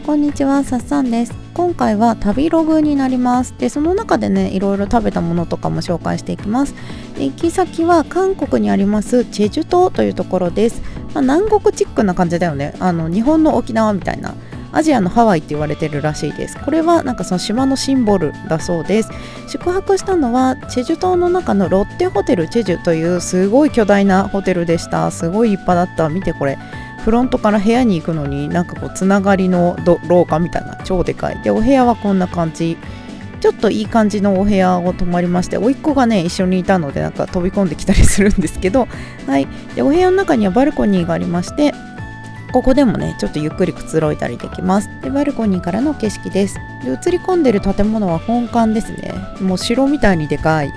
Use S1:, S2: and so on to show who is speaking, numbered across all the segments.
S1: こんにちは、さっさんです。今回は旅ログになります。で、その中でね、いろいろ食べたものとかも紹介していきます。で、行き先は韓国にありますチェジュ島というところです。南国チックな感じだよね。日本の沖縄みたいな、アジアのハワイって言われてるらしいです。これはなんかその島のシンボルだそうです。宿泊したのはチェジュ島の中のロッテホテルチェジュというすごい巨大なホテルでした。すごい立派だった。見てこれ。フロントから部屋に行くのになんかこうつながりの廊下みたいな超でかいで、お部屋はこんな感じ、ちょっといい感じのお部屋を泊まりまして、甥っ子がね一緒にいたのでなんか飛び込んできたりするんですけど、はい。で、お部屋の中にはバルコニーがありまして、ここでもねちょっとゆっくりくつろいだりできます。で、バルコニーからの景色です。で、映り込んでる建物は本館ですね。もう城みたいにでかい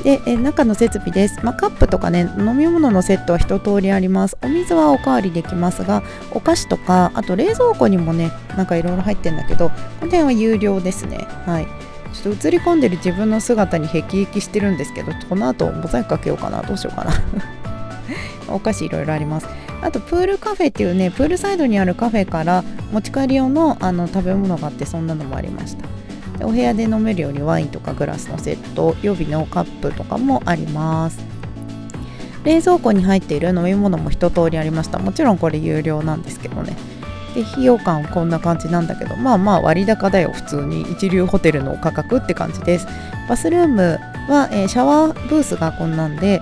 S1: で、中の設備です。カップとかね飲み物のセットは一通りあります。お水はおかわりできますが、お菓子とかあと冷蔵庫にもねなんかいろいろ入ってるんだけど、この辺は有料ですね。はい。ちょっと映り込んでる自分の姿に辟易してるんですけど、この後モザイクかけようかな、どうしようかなお菓子いろいろあります。あとプールカフェっていうね、プールサイドにあるカフェから持ち帰り用の食べ物があって、そんなのもありました。で、お部屋で飲めるようにワインとかグラスのセット、予備のカップとかもあります。冷蔵庫に入っている飲み物も一通りありました。もちろんこれ有料なんですけどね。で、費用感こんな感じなんだけど、割高だよ、普通に一流ホテルの価格って感じです。バスルームは、シャワーブースがこんなんで、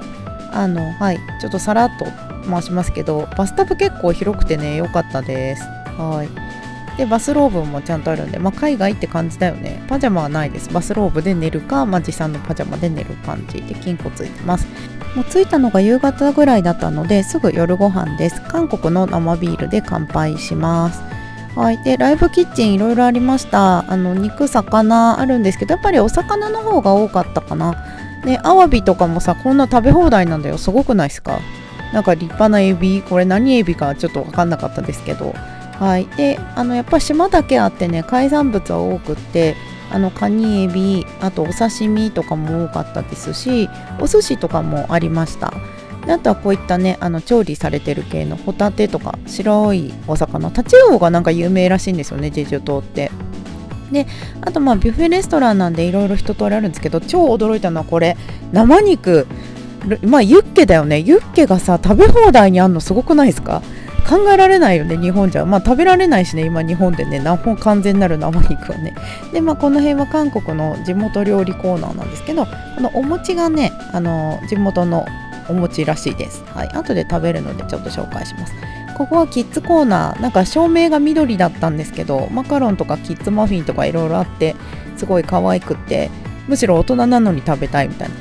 S1: はい、ちょっとさらっと回しますけど、バスタブ結構広くてね良かったです。はい。で、バスローブもちゃんとあるんで、海外って感じだよね。パジャマはないです。バスローブで寝るか、持参のパジャマで寝る感じで、金庫ついてます。もう着いたのが夕方ぐらいだったので、すぐ夜ご飯です。韓国の生ビールで乾杯します。はい。で、ライブキッチンいろいろありました。肉、魚あるんですけど、やっぱりお魚の方が多かったかな。で、アワビとかもさ、こんな食べ放題なんだよ。すごくないですか？なんか立派なエビ、これ何エビかちょっと分かんなかったですけど、はい。で、やっぱり島だけあってね、海産物は多くって、カニエビ、あとお刺身とかも多かったですし、お寿司とかもありました。で、あとはこういったね、調理されてる系のホタテとか白いお魚、タチウオがなんか有名らしいんですよね、ジェジュ島って。で、あとビュッフェレストランなんでいろいろ一通りあるんですけど、超驚いたのはこれ、生肉、ユッケだよね。ユッケがさ、食べ放題にあんのすごくないですか？考えられないよね、日本じゃ。食べられないしね、今日本でね、完全なる生肉はね。で、この辺は韓国の地元料理コーナーなんですけど、このお餅がね、地元のお餅らしいです。はい。後で食べるのでちょっと紹介します。ここはキッズコーナー、なんか照明が緑だったんですけど、マカロンとかキッズマフィンとかいろいろあって、すごい可愛くって、むしろ大人なのに食べたいみたいな。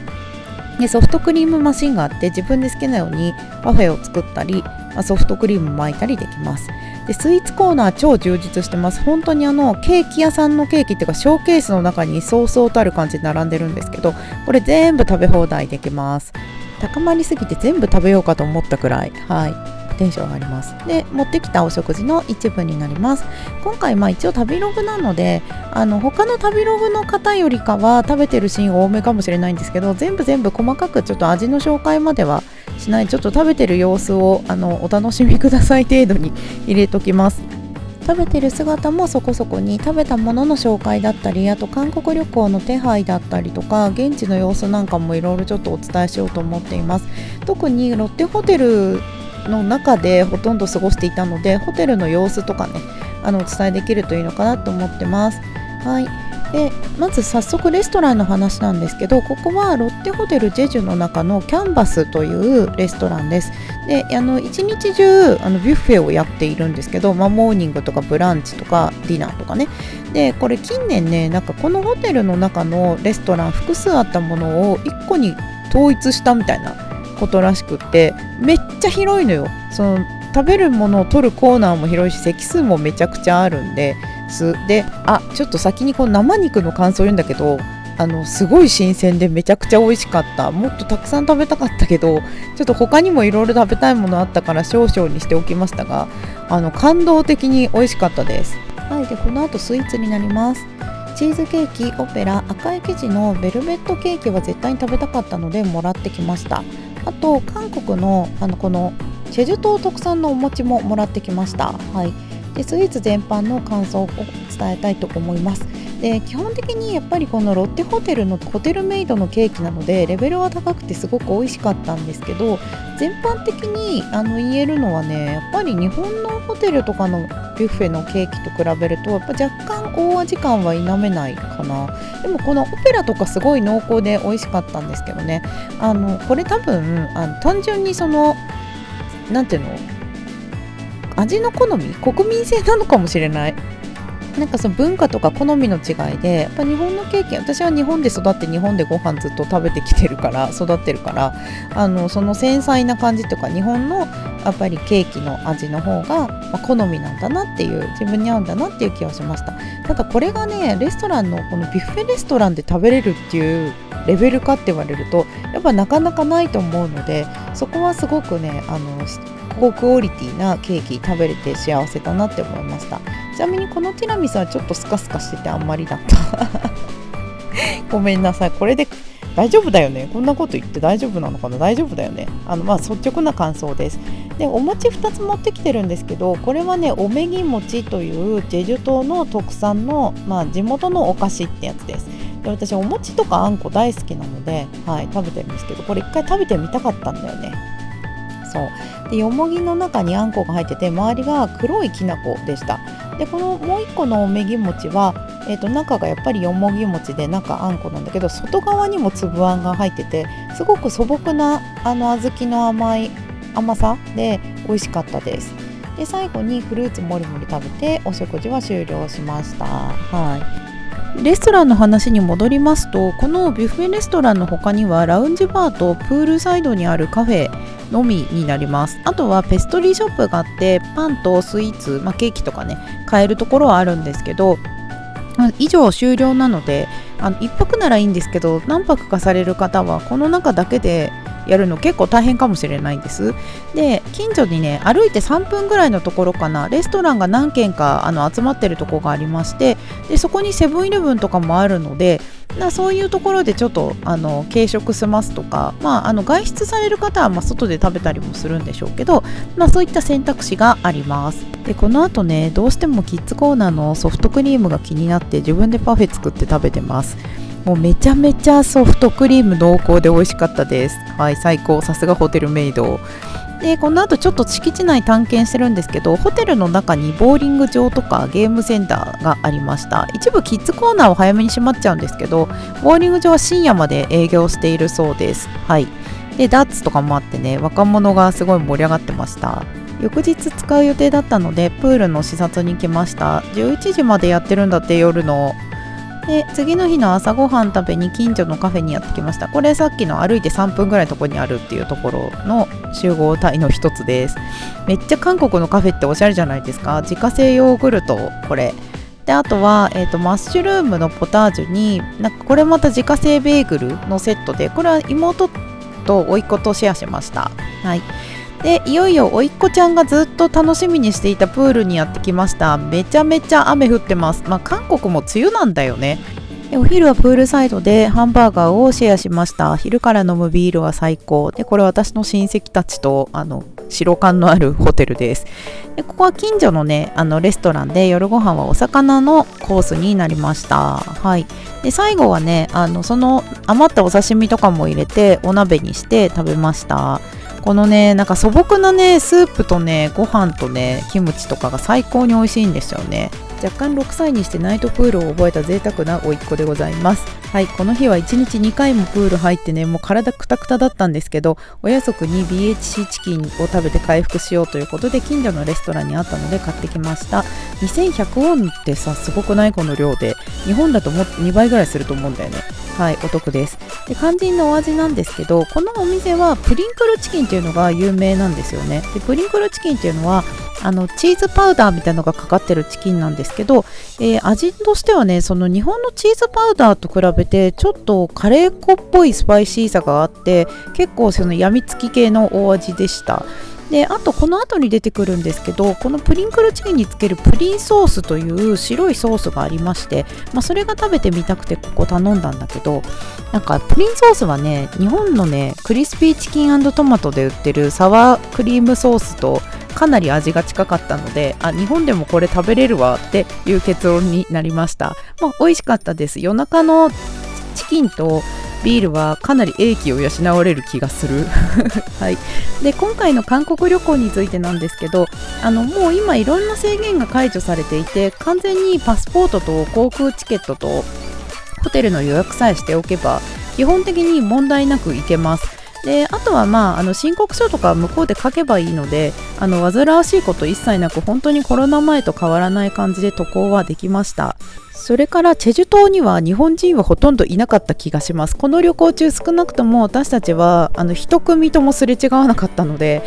S1: で、ソフトクリームマシンがあって、自分で好きなようにパフェを作ったり、ソフトクリーム巻いたりできます。で、スイーツコーナー超充実してます。本当にケーキ屋さんのケーキっていうか、ショーケースの中にそうそうたる感じで並んでるんですけど、これ全部食べ放題できます。高まりすぎて全部食べようかと思ったくらい、はい、テンション上がります。で、持ってきたお食事の一部になります。今回一応旅ログなので、他の旅ログの方よりかは食べてるシーン多めかもしれないんですけど、全部細かくちょっと味の紹介まではしない、ちょっと食べてる様子をお楽しみください程度に入れときます。食べてる姿もそこそこに、食べたものの紹介だったり、あと韓国旅行の手配だったりとか、現地の様子なんかもいろいろちょっとお伝えしようと思っています。特にロッテホテルの中でほとんど過ごしていたので、ホテルの様子とかね、お伝えできるといいのかなと思ってます。はい。で、まず早速レストランの話なんですけど、ここはロッテホテルジェジュの中のキャンバスというレストランです。で、一日中ビュッフェをやっているんですけど、モーニングとかブランチとかディナーとかね。で、これ近年ね、なんかこのホテルの中のレストラン複数あったものを1個に統一したみたいなことらしくって、めっちゃ広いのよ。食べるものを取るコーナーも広いし、席数もめちゃくちゃあるんで、ちょっと先にこの生肉の感想言うんだけど、すごい新鮮でめちゃくちゃ美味しかった。もっとたくさん食べたかったけど、ちょっと他にもいろいろ食べたいものあったから少々にしておきましたが、感動的に美味しかったです。はい。で、この後スイーツになります。チーズケーキ、オペラ、赤い生地のベルベットケーキは絶対に食べたかったのでもらってきました。あと韓国のこのチェジュ島特産のお餅ももらってきました。はい。でスイーツ全般の感想を伝えたいと思います。で基本的にやっぱりこのロッテホテルのホテルメイドのケーキなのでレベルは高くてすごく美味しかったんですけど、全般的に言えるのはね、やっぱり日本のホテルとかのビュッフェのケーキと比べるとやっぱ若干大味感は否めないかな。でもこのオペラとかすごい濃厚で美味しかったんですけどね、これ多分単純になんていうの、味の好み、国民性なのかもしれない。なんかその文化とか好みの違いで、やっぱ日本のケーキ、私は日本で育って日本でご飯ずっと食べてきてるから育ってるから、その繊細な感じとか日本のやっぱりケーキの味の方が、好みなんだなっていう、自分に合うんだなっていう気はしました。ただこれがね、レストランのこのビュッフェレストランで食べれるっていうレベルかって言われるとやっぱなかなかないと思うので、そこはすごくね高クオリティなケーキ食べれて幸せだなって思いました。ちなみにこのティラミスはちょっとスカスカしててあんまりだったごめんなさい。これで大丈夫だよね、こんなこと言って大丈夫なのかな。大丈夫だよね。率直な感想です。でお餅2つ持ってきてるんですけど、これはねおめぎ餅というジェジュ島の特産の、地元のお菓子ってやつです。で私お餅とかあんこ大好きなので、食べてるんですけど、これ一回食べてみたかったんだよね。そうでよもぎの中にあんこが入ってて、周りが黒いきな粉でした。でこのもう一個のおめぎ餅は、中がやっぱりよもぎ餅で中あんこなんだけど、外側にも粒あんが入ってて、すごく素朴な小豆の甘さで美味しかったです。で最後にフルーツもりもり食べてお食事は終了しました。レストランの話に戻りますと、このビュッフェレストランの他にはラウンジバーとプールサイドにあるカフェのみになります。あとはペストリーショップがあって、パンとスイーツ、ケーキとかね買えるところはあるんですけど、以上終了なので、1泊ならいいんですけど、何泊かされる方はこの中だけでやるの結構大変かもしれないんです。で近所にね歩いて3分ぐらいのところかな、レストランが何軒か集まってるところがありまして、でそこにセブンイレブンとかもあるので、そういうところでちょっと軽食済ますとか、外出される方は外で食べたりもするんでしょうけど、そういった選択肢があります。でこの後ねどうしてもキッズコーナーのソフトクリームが気になって自分でパフェ作って食べてます。もうめちゃめちゃソフトクリーム濃厚で美味しかったです。最高、さすがホテルメイド。でこの後ちょっと敷地内探検してるんですけど、ホテルの中にボーリング場とかゲームセンターがありました。一部キッズコーナーは早めに閉まっちゃうんですけど、ボーリング場は深夜まで営業しているそうです。でダーツとかもあってね、若者がすごい盛り上がってました。翌日使う予定だったのでプールの視察に来ました。11時までやってるんだって、夜の。で次の日の朝ごはん食べに近所のカフェにやってきました。これさっきの歩いて3分ぐらいのところにあるっていうところの集合体の一つです。めっちゃ韓国のカフェっておしゃれじゃないですか。自家製ヨーグルト、これで、あとは、マッシュルームのポタージュにこれまた自家製ベーグルのセットで、これは妹と甥っ子とシェアしました。でいよいよ甥っ子ちゃんがずっと楽しみにしていたプールにやってきました。めちゃめちゃ雨降ってます。韓国も梅雨なんだよね。でお昼はプールサイドでハンバーガーをシェアしました。昼から飲むビールは最高で、これ私の親戚たちと白缶のあるホテルです。でここは近所のねレストランで夜ご飯はお魚のコースになりました。で最後はねその余ったお刺身とかも入れてお鍋にして食べました。このね素朴なねスープとねご飯とねキムチとかが最高に美味しいんですよね。若干6歳にしてナイトプールを覚えた贅沢な甥っ子でございます。この日は1日2回もプール入ってね、もう体クタクタだったんですけど、お夜食に BHC チキンを食べて回復しようということで近所のレストランにあったので買ってきました。2100ウォンってさ、すごくない？この量で。日本だともっと2倍ぐらいすると思うんだよね。お得です。で肝心のお味なんですけど、このお店はプリンクルチキンっていうのが有名なんですよね。でプリンクルチキンっていうのはチーズパウダーみたいなのがかかってるチキンなんですけど、味としてはねその日本のチーズパウダーと比べてちょっとカレー粉っぽいスパイシーさがあって、結構そのやみつき系のお味でした。であとこの後に出てくるんですけど、このプリンクルチキンにつけるプリンソースという白いソースがありまして、それが食べてみたくてここ頼んだんだけど、プリンソースはね日本のねクリスピーチキン&トマトで売ってるサワークリームソースとかなり味が近かったので、日本でもこれ食べれるわっていう結論になりました。美味しかったです。夜中のチキンとビールはかなり英気を養われる気がするはい。で今回の韓国旅行についてなんですけど、もう今いろんな制限が解除されていて、完全にパスポートと航空チケットとホテルの予約さえしておけば基本的に問題なく行けます。であとは申告書とか向こうで書けばいいので、煩わしいこと一切なく、本当にコロナ前と変わらない感じで渡航はできました。それからチェジュ島には日本人はほとんどいなかった気がします。この旅行中少なくとも私たちは一組ともすれ違わなかったので、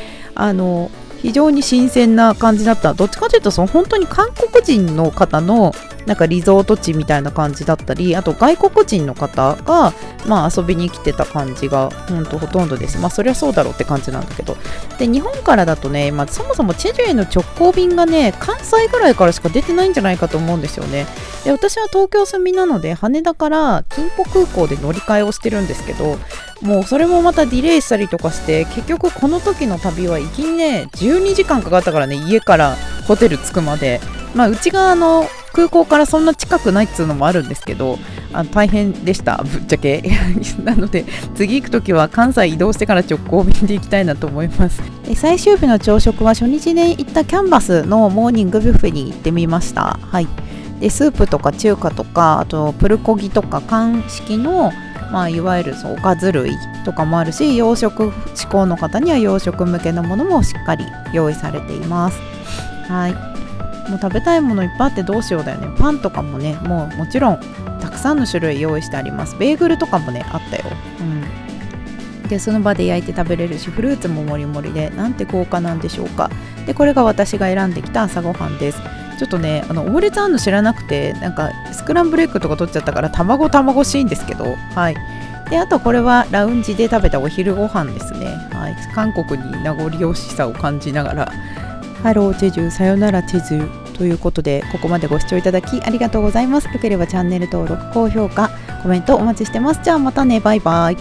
S1: 非常に新鮮な感じだった。どっちかというと本当に韓国人の方のなんかリゾート地みたいな感じだったり、あと外国人の方が遊びに来てた感じがほとんどです。そりゃそうだろうって感じなんだけど、で日本からだとね、そもそもチェジュへの直行便がね、関西ぐらいからしか出てないんじゃないかと思うんですよね。で私は東京住みなので羽田から金浦空港で乗り換えをしてるんですけど、もうそれもまたディレイしたりとかして、結局この時の旅は行きにね12時間かかったからね、家からホテル着くまで。うちが空港からそんな近くないっつうのもあるんですけど、大変でしたぶっちゃけなので次行くときは関西移動してから直行便で行きたいなと思います。で最終日の朝食は初日で行ったキャンバスのモーニングビュッフェに行ってみました。はい。でスープとか中華とか、あとプルコギとか韓式のいわゆるおかず類とかもあるし、洋食志向の方には洋食向けのものもしっかり用意されています。はい。もう食べたいものいっぱいあってどうしようだよね。パンとかもね、もちろんたくさんの種類用意してあります。ベーグルとかもねあったよ。でその場で焼いて食べれるし、フルーツももりもりで、なんて豪華なんでしょうか。でこれが私が選んできた朝ごはんです。ちょっとねオムレツあんの知らなくて、なんかスクランブルエッグとか取っちゃったから卵しいんですけど、はい。であとこれはラウンジで食べたお昼ご飯ですね。はい。韓国に名残惜しさを感じながら、ハローチェジュ、さよならチェジュということで、ここまでご視聴いただきありがとうございます。よければチャンネル登録、高評価、コメントお待ちしてます。じゃあまたね、バイバイ。